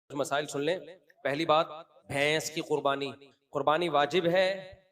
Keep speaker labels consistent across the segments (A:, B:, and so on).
A: मसाइल सुन लें। पहली बात, भैंस की कुर्बानी। कुर्बानी वाजिब है,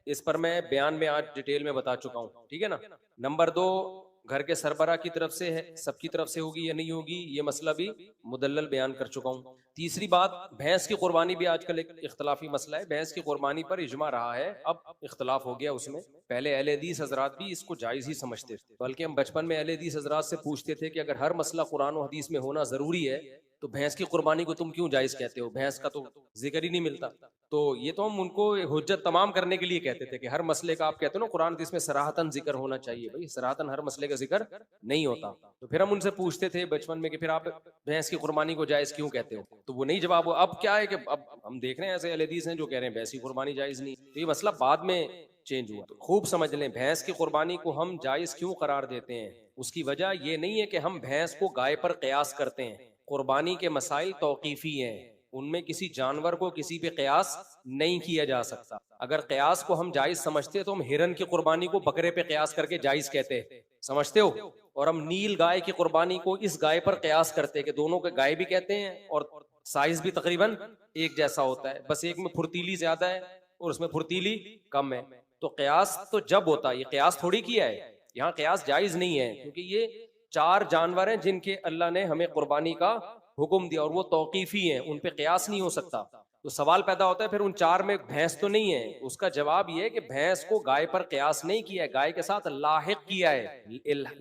A: इस पर मैं बयान में आज डिटेल में बता चुका हूं, ठीक है ना। नंबर दो, घर के सरबरा की तरफ से है, सबकी तरफ से होगी या नहीं होगी, ये मसला भी मुदल्लल बयान कर चुका हूं। तीसरी बात, भैंस की कुर्बानी भी आजकल एक इख्तलाफी मसला है। भैंस की कुर्बानी पर इजमा रहा है, अब इख्तलाफ हो गया उसमें। पहले अहले हदीस हजरात भी इसको जायज़ ही समझते थे, बल्कि हम बचपन में अहले हदीस हजरात से पूछते थे कि अगर हर मसला कुरान और हदीस में होना जरूरी है तो भैंस की कुर्बानी को तुम क्यों जायज कहते हो, भैंस का तो जिक्र ही नहीं मिलता। तो ये तो हम उनको हुज्जत तमाम करने के लिए कहते थे कि हर मसले का आप कहते हो ना कुरान हदीस में सराहतन जिक्र होना चाहिए। भाई सराहतन हर मसले का जिक्र नहीं होता। तो फिर हम उनसे पूछते थे बचपन में कि फिर आप भैंस की कुर्बानी को जायज क्यों कहते हो, तो वो नहीं जवाब। अब क्या है कि अब हम देख रहे हैं ऐसे अहले हदीस हैं जो कह रहे हैं भैंस की कुर्बानी जायज नहीं। तो ये मसला बाद में चेंज हुआ। तो खूब समझ लें, भैंस की कुर्बानी को हम जायज क्यों करार देते हैं, उसकी वजह ये नहीं है कि हम भैंस को गाय पर कयास करते हैं। कुर्बानी के मसाइल तौकीफी हैं, उनमें किसी जानवर को किसी पे कयास नहीं किया जा सकता। अगर कयास को हम जायज समझते तो हम हिरन की कुर्बानी को बकरे पे कयास करके जायज कहते, समझते हो। और हम नील गाय की कुर्बानी को इस गाय पर कयास करते कि दोनों के गाय भी कहते हैं और साइज भी तकरीबन एक जैसा होता है, बस एक में फुर्तीली ज्यादा है और उसमें फुर्तीली कम है। तो कयास तो जब होता है, ये कयास थोड़ी किया है, यहाँ कयास जायज नहीं है, क्योंकि ये चार जानवर हैं जिनके अल्लाह ने हमें कुर्बानी का हुक्म दिया और वो तौकीफी हैं, उन पे कयास नहीं हो सकता। तो सवाल पैदा होता है फिर उन चार में भैंस तो नहीं है। उसका जवाब ये है कि भैंस को गाय पर कयास नहीं किया है, गाय के साथ लाहिक किया है।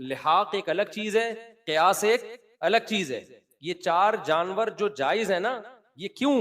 A: लिहाक एक अलग चीज है, कयास एक अलग चीज है। ये चार जानवर जो जायज है ना, ये क्यों,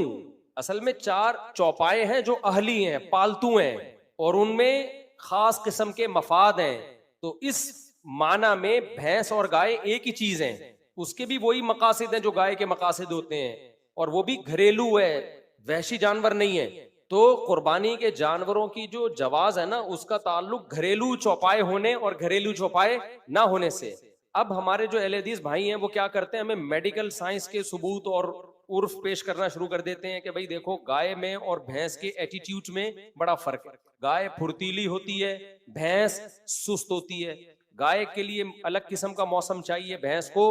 A: असल में चार चौपाए हैं जो अहली हैं, पालतू हैं और उनमें खास किस्म के मफाद हैं। तो इस माना में भैंस और गाय एक ही चीज हैं, उसके भी वही मकासद हैं जो गाय के मकासद होते हैं, और वो भी घरेलू है, वहशी जानवर नहीं है। तो कुर्बानी के जानवरों की जो जवाज है ना, उसका ताल्लुक घरेलू चौपाए होने और घरेलू चौपाए ना होने से। अब हमारे जो अहले हदीस भाई हैं वो क्या करते हैं, हमें मेडिकल साइंस के सबूत और उर्फ पेश करना शुरू कर देते हैं कि भाई देखो गाय में और भैंस के एटीट्यूड में बड़ा फर्क है। गाय फुर्तीली होती है, भैंस सुस्त होती है। गाय के लिए अलग किस्म का मौसम चाहिए, भैंस को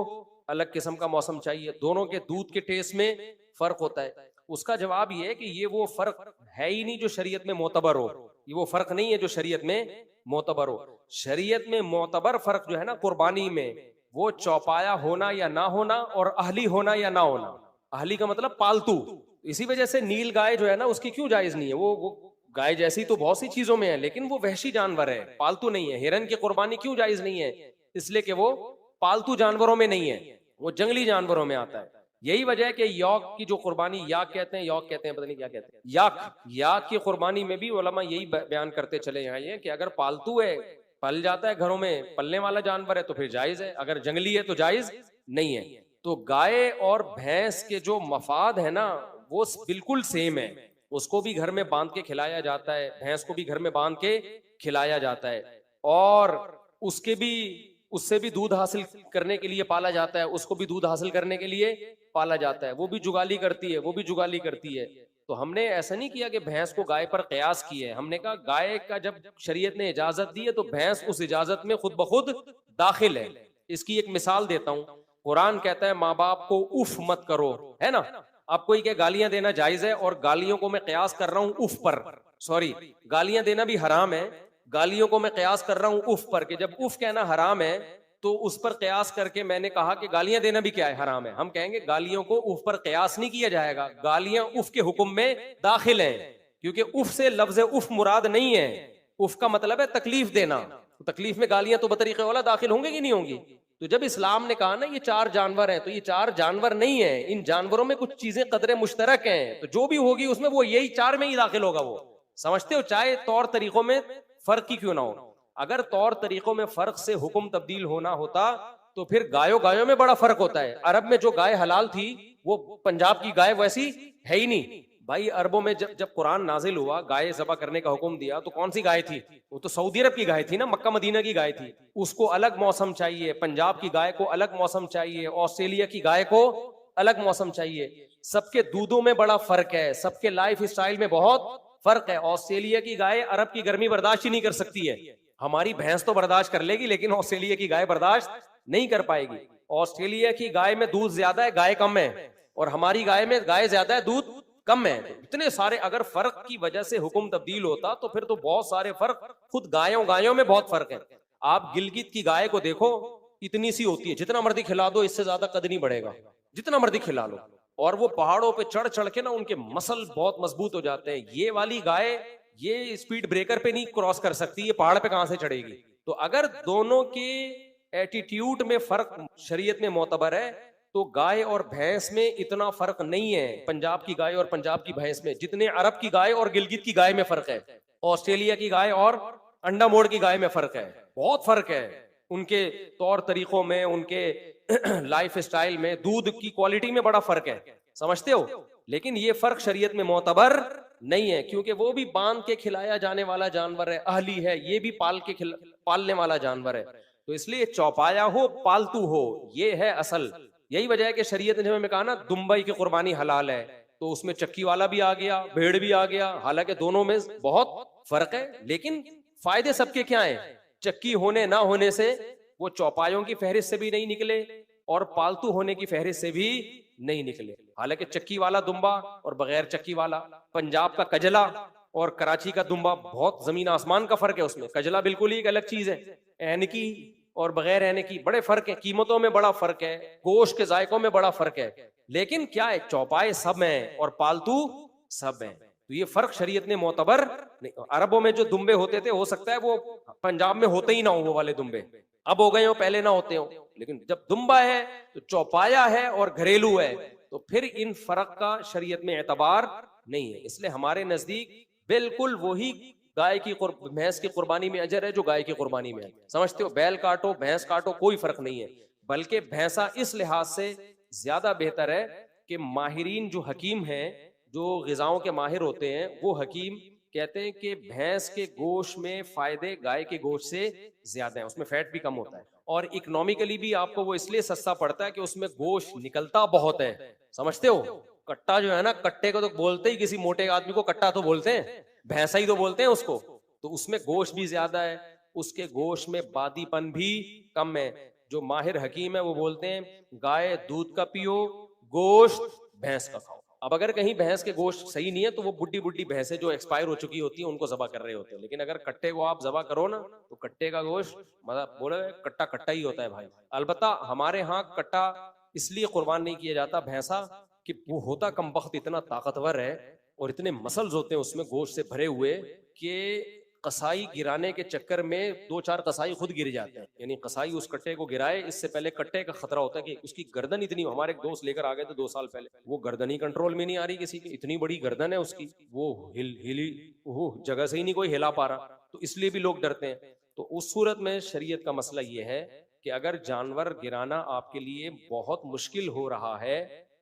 A: अलग किस्म का मौसम चाहिए। दोनों के दूध के टेस्ट में फर्क होता है। उसका जवाब ये है कि ये वो फर्क है ही नहीं जो शरीयत में मोतबर हो, ये वो फर्क नहीं है जो शरीयत में मोतबर हो। शरीयत में मोतबर फर्क जो है ना कुर्बानी में, वो चौपाया होना या ना होना और अहली होना या ना होना। अहली का मतलब पालतू। इसी वजह से नील गाय जो है ना उसकी क्यों जायज नहीं है, वो गाय जैसी तो बहुत सी चीजों में है लेकिन वो वहशी जानवर है, पालतू नहीं है। हिरन की कुर्बानी क्यों जायज नहीं है, इसलिए कि वो पालतू जानवरों में नहीं है, वो जंगली जानवरों में आता है। यही वजह है कि यौक की जो कुर्बानी, याक कहते हैं, यौक कहते हैं, पता नहीं क्या कहते हैं, याक की कुर्बानी में भी उलमा यही बयान करते चले आए कि अगर पालतू है, पल जाता है घरों में, पलने वाला जानवर है तो फिर जायज है, अगर जंगली है तो जायज नहीं है। तो गाय और भैंस के जो मफाद है ना वो बिल्कुल सेम है। उसको भी घर में बांध के खिलाया जाता है, भैंस को भी घर में बांध के खिलाया जाता है, और उसके भी उससे भी दूध हासिल करने के लिए पाला जाता है, उसको भी दूध हासिल करने के लिए पाला जाता है। वो भी जुगाली करती है, वो भी जुगाली करती है। तो हमने ऐसा नहीं किया कि भैंस को गाय पर कयास किए है, हमने कहा गाय का जब शरीयत ने इजाजत दी है तो भैंस उस इजाजत में खुद ब खुद दाखिल है। इसकी एक मिसाल देता हूं। कुरान कहता है माँ बाप को उफ मत करो, है ना। अब कोई क्या गालियां देना जायज है, और गालियों को मैं कयास कर रहा हूं उफ पर, सॉरी गालियां देना भी हराम है, गालियों को मैं कयास कर रहा हूं उफ पर, कि जब उफ कहना हराम है तो उस पर कयास करके मैंने कहा कि गालियां देना भी क्या है, हराम है। हम कहेंगे गालियों को उफ पर कयास नहीं किया जाएगा, गालियां उफ के हुक्म में दाखिल हैं, क्योंकि उफ से लफ्ज उफ मुराद नहीं है। उफ का मतलब है तकलीफ देना, तो तकलीफ में गालियां तो बतरीके वाला दाखिल होंगे कि नहीं होंगी। तो जब इस्लाम ने कहा ना ये चार जानवर हैं, तो ये चार जानवर नहीं है, इन जानवरों में कुछ चीजें कदरे मुश्तरक हैं, तो जो भी होगी उसमें वो यही चार में ही दाखिल होगा। वो समझते हो, चाहे तौर तरीकों में फर्क ही क्यों ना हो। अगर तौर तरीकों में फर्क से हुक्म तब्दील होना होता तो फिर गायों गायों में बड़ा फर्क होता है। अरब में जो गाय हलाल थी वो पंजाब की गाय वैसी है ही नहीं। भाई अरबों में जब जब कुरान नाजिल हुआ, गाय ज़बा करने का हुक्म दिया, तो कौन सी गाय थी, वो तो सऊदी अरब की गाय थी ना, मक्का मदीना की गाय थी। उसको अलग मौसम चाहिए, पंजाब की गाय को अलग मौसम चाहिए, ऑस्ट्रेलिया की गाय को अलग मौसम चाहिए। सबके दूधों में बड़ा फर्क है, सबके लाइफ स्टाइल में बहुत फर्क है। ऑस्ट्रेलिया की गाय अरब की गर्मी बर्दाश्त ही नहीं कर सकती है, हमारी भैंस तो बर्दाश्त कर लेगी लेकिन ऑस्ट्रेलिया की गाय बर्दाश्त नहीं कर पाएगी। ऑस्ट्रेलिया की गाय में दूध ज्यादा है, गाय कम है, और हमारी गाय में गाय ज्यादा है, दूध कम है। तो इतने सारे अगर फर्क की वजह से हुक्म तब्दील होता तो फिर तो बहुत सारे फर्क, खुद गायों गायों में बहुत फर्क है। आप गिलगित की गाय को देखो, इतनी सी होती है, जितना मर्जी खिला दो इससे ज्यादा कद नहीं बढ़ेगा, जितना मर्जी खिला लो। और वो पहाड़ों पे चढ़ चढ़ के ना उनके मसल बहुत मजबूत हो जाते हैं। ये वाली गाय ये स्पीड ब्रेकर पे नहीं क्रॉस कर सकती, ये पहाड़ पे कहां से चढ़ेगी। तो अगर दोनों के एटीट्यूड में फर्क शरीयत में मोतबर है, तो गाय और भैंस में इतना फर्क नहीं है, पंजाब की गाय और पंजाब की भैंस में, जितने अरब की गाय और गिलगित की गाय में फर्क है, ऑस्ट्रेलिया की गाय और अंडा मोड़ की गाय में फर्क है। बहुत फर्क है उनके तौर तरीकों में, उनके लाइफ स्टाइल में, दूध की क्वालिटी में बड़ा फर्क है, समझते हो। लेकिन ये फर्क शरीयत में मोतबर नहीं है, क्योंकि वो भी बांध के खिलाया जाने वाला जानवर है, अहली है, ये भी पालने वाला जानवर है। तो इसलिए चौपाया हो पालतू हो, ये है असल। यही वजह है कि शरीयत ने हमें कहा ना दुम्बई की कुर्बानी हलाल है, तो उसमें चक्की वाला भी आ गया, भेड़ भी आ गया। हालांकि दोनों में बहुत फर्क है, लेकिन फायदे सबके क्या हैं। चक्की होने ना होने से वो चौपायों की फहरिस्त से भी नहीं निकले और पालतू होने की फहरिस्त से भी नहीं निकले। हालांकि चक्की वाला दुम्बा और बगैर चक्की वाला, पंजाब का कजला और कराची का दुम्बा, बहुत जमीन आसमान का फर्क है उसमें। कजला बिल्कुल ही एक अलग चीज है, एनकी और बगैर एनकी बड़े फर्क है, कीमतों में बड़ा फर्क है, गोश्त के जायकों में बड़ा फर्क है। लेकिन क्या है, चौपाए सब हैं और पालतू सब हैं। तो ये फर्क शरीयत ने मोतबर नहीं। अरबों में जो दुम्बे होते थे, हो सकता है वो पंजाब में होते ही ना हो वो वाले दुम्बे, अब हो गए हो, पहले ना होते हो। लेकिन जब दुम्बा है तो चौपाया है और घरेलू है, तो फिर इन फर्क का शरीयत में एतबार नहीं है। इसलिए हमारे नजदीक बिल्कुल वही गाय की भैंस की कुर्बानी में अजर है जो गाय की कुर्बानी में है। समझते हो, बैल काटो भैंस काटो कोई फर्क नहीं है, बल्कि भैंसा इस लिहाज से ज्यादा बेहतर है कि माहिरीन जो हकीम हैं, जो गिजाओं के माहिर होते हैं, वो हकीम कहते हैं कि भैंस के गोश्त में फायदे गाय के गोश्त से ज्यादा है, उसमें फैट भी कम होता है, और इकोनॉमिकली भी आपको वो इसलिए सस्ता पड़ता है कि उसमें गोश्त निकलता बहुत है। समझते हो, कट्टा जो है ना, कट्टे को तो बोलते ही, किसी मोटे आदमी को कट्टा तो बोलते हैं, भैंसा ही तो बोलते हैं उसको। तो उसमें गोश्त भी ज्यादा है, उसके गोश्त में बादीपन भी कम है। जो माहिर हकीम है वो बोलते हैं गाय दूध का पियो, गोश्त भैंस का खाओ। अब अगर कहीं भैंस के गोश्त सही नहीं है तो वो बुड्ढी बुड्ढी भैंसें जो एक्सपायर हो चुकी होती हैं उनको जबा कर रहे होते हैं। लेकिन अगर कट्टे को आप जबा करो ना, तो कट्टे का गोश्त मतलब बोले कट्टा कट्टा ही होता है भाई। अलबत्ता हमारे यहाँ कट्टा इसलिए कुर्बान नहीं किया जाता भैंसा कि वो होता कमबख्त इतना ताकतवर है और इतने मसल्स होते हैं उसमें गोश्त से भरे हुए कि कसाई गिराने के चक्कर में 2-4 कसाई खुद गिर जाते हैं। यानी कसाई उस कट्टे को गिराए, इससे पहले कट्टे का खतरा होता है कि उसकी गर्दन इतनी, हमारे एक दोस्त लेकर आ गए थे 2 साल पहले, वो गर्दन ही कंट्रोल में नहीं आ रही किसी की, इतनी बड़ी गर्दन है उसकी, वो हिली वो जगह से ही नहीं कोई हिला पा रहा। तो इसलिए भी लोग डरते हैं। तो उस सूरत में शरीयत का मसला ये है कि अगर जानवर गिराना आपके लिए बहुत मुश्किल हो रहा है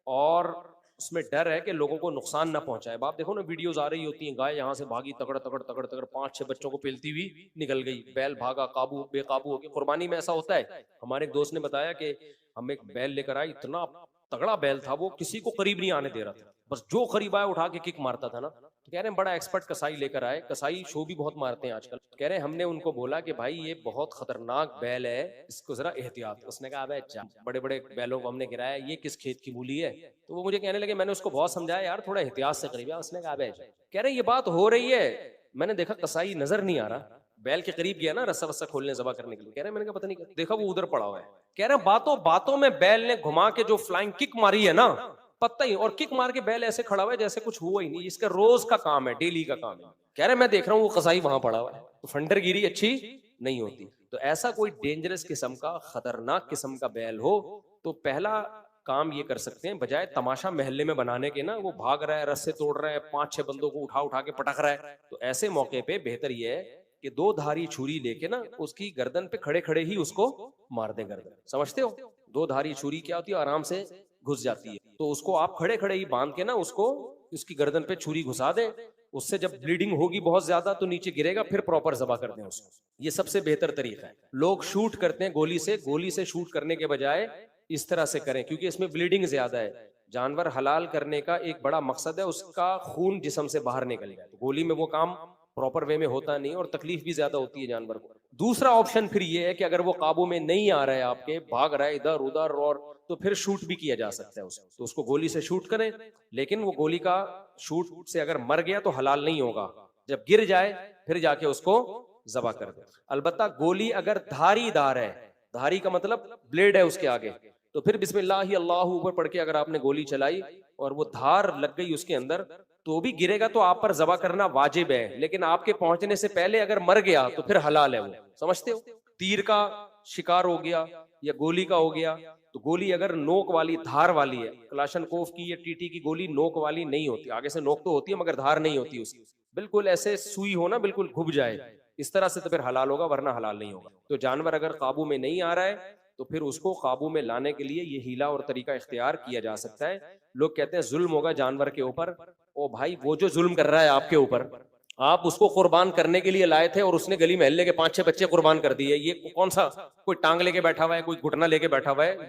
A: और उसमें डर है कि लोगों को नुकसान ना पहुंचाए। आप देखो ना, वीडियोस आ रही होती हैं, गाय यहाँ से भागी तगड़ तगड़ तगड़ तगड़ 5-6 बच्चों को पेलती हुई निकल गई, बैल भागा काबू बेकाबू हो गया। कुर्बानी में ऐसा होता है। हमारे एक दोस्त ने बताया कि हम एक बैल लेकर आए, इतना तगड़ा बैल था, वो किसी को करीब नहीं आने दे रहा था, बस जो करीब आया उठा के किक मारता था ना। तो कह रहे हैं बड़ा एक्सपर्ट कसाई लेकर आए, कसाई शो भी बहुत मारते हैं आजकल। कह रहे हैं हमने उनको बोला कि भाई ये बहुत खतरनाक बैल है, इसको जरा एहतियात। उसने कहा अबे बड़े बड़े बैलों को हमने गिराया, ये किस खेत की मूली है। तो वो मुझे कहने लगे, मैंने उसको बहुत समझाया यार थोड़ा एहतियात से करीब। उसने कहा अबे, कह रहे ये बात हो रही है, मैंने देखा कसाई नजर नहीं आ रहा, बैल के करीब गया ना रस्सा वस्सा खोलने जबा करने के लिए, कह रहे मैंने कहा पता नहीं, देखा वो उधर पड़ा हुआ है। कह रहे बातों बातों में बैल ने घुमा के जो फ्लाइंग किक मारी है ना, पता ही, और किक मार के बैल ऐसे खड़ा हुआ है जैसे कुछ हुआ ही नहीं, इसका रोज का काम है, डेली का काम है। कह रहे मैं देख रहा हूँ वो कसाई वहां पड़ा हुआ है। तो फंडरगिरी अच्छी नहीं होती। तो ऐसा कोई डेंजरस किस्म का, खतरनाक किस्म का बैल हो तो पहला काम ये कर सकते हैं, बजाय तमाशा महल्ले में बनाने के ना, वो भाग रहा है, रस्से तोड़ रहा है, 5-6 बंदों को उठा उठा के पटक रहा है, तो ऐसे मौके पे बेहतर ये है कि 2 धारी छुरी लेके ना उसकी गर्दन पे खड़े खड़े ही उसको मार दे गर्दन। समझते हो, 2 धारी छुरी क्या होती है, आराम से घुस जाती है। तो उसको आप खड़े खड़े ही बांध के ना उसको उसकी गर्दन पे छुरी घुसा दे, उससे जब ब्लीडिंग होगी बहुत ज्यादा तो नीचे गिरेगा, फिर प्रॉपर जबा कर दें उसको। ये सबसे बेहतर तरीका है। लोग शूट करते हैं गोली से शूट करने के बजाय इस तरह से करें, क्योंकि इसमें ब्लीडिंग ज्यादा है। जानवर हलाल करने का एक बड़ा मकसद है उसका खून जिस्म से बाहर निकल जाए। गोली में वो काम प्रॉपर वे में होता नहीं और तकलीफ भी ज्यादा होती है जानवर को। दूसरा ऑप्शन फिर ये है कि अगर वो काबू में नहीं आ रहा है, आपके भाग रहा है इधर उधर, और तो फिर शूट भी किया जा सकता है उसको, तो उसको गोली से शूट करें, लेकिन वो गोली का शूट से अगर मर गया तो हलाल नहीं होगा, जब गिर जाए फिर जाके उसको जबा कर दे। अलबत्ता गोली अगर धारीदार है, धारी का मतलब ब्लेड है उसके आगे, तो फिर बिस्मिल्लाह ही अल्लाहू ऊपर पढ़ के अगर आपने गोली चलाई और वो धार लग गई उसके अंदर, तो भी गिरेगा तो आप पर जबा करना वाजिब है, लेकिन आपके पहुंचने से पहले अगर मर गया तो फिर हलाल है वो, समझते हो। तीर का शिकार हो गया या गोली का हो गया, तो गोली अगर नोक वाली धार वाली है, कलाशनकोव की या टीटी की गोली नोक वाली नहीं होती, आगे से नोक तो होती है मगर धार नहीं होती उसकी, बिल्कुल ऐसे सुई हो ना, बिल्कुल घुप जाए, इस तरह से तो फिर हलाल होगा, वरना हलाल नहीं होगा। तो जानवर अगर काबू में नहीं आ रहा है तो फिर उसको काबू में लाने के लिए ये हीला और तरीका इख्तियार किया जा सकता है। लोग कहते हैं जुल्म होगा जानवर के ऊपर, ओ भाई वो जो जुल्म कर रहा है आपके ऊपर, आप उसको कुर्बान करने के लिए लाए थे और उसने गली मोहल्ले के 5-6 बच्चे कुर्बान कर दिए, ये कौन सा कोई टांग लेके बैठा हुआ है, कोई घुटना लेके बैठा हुआ है।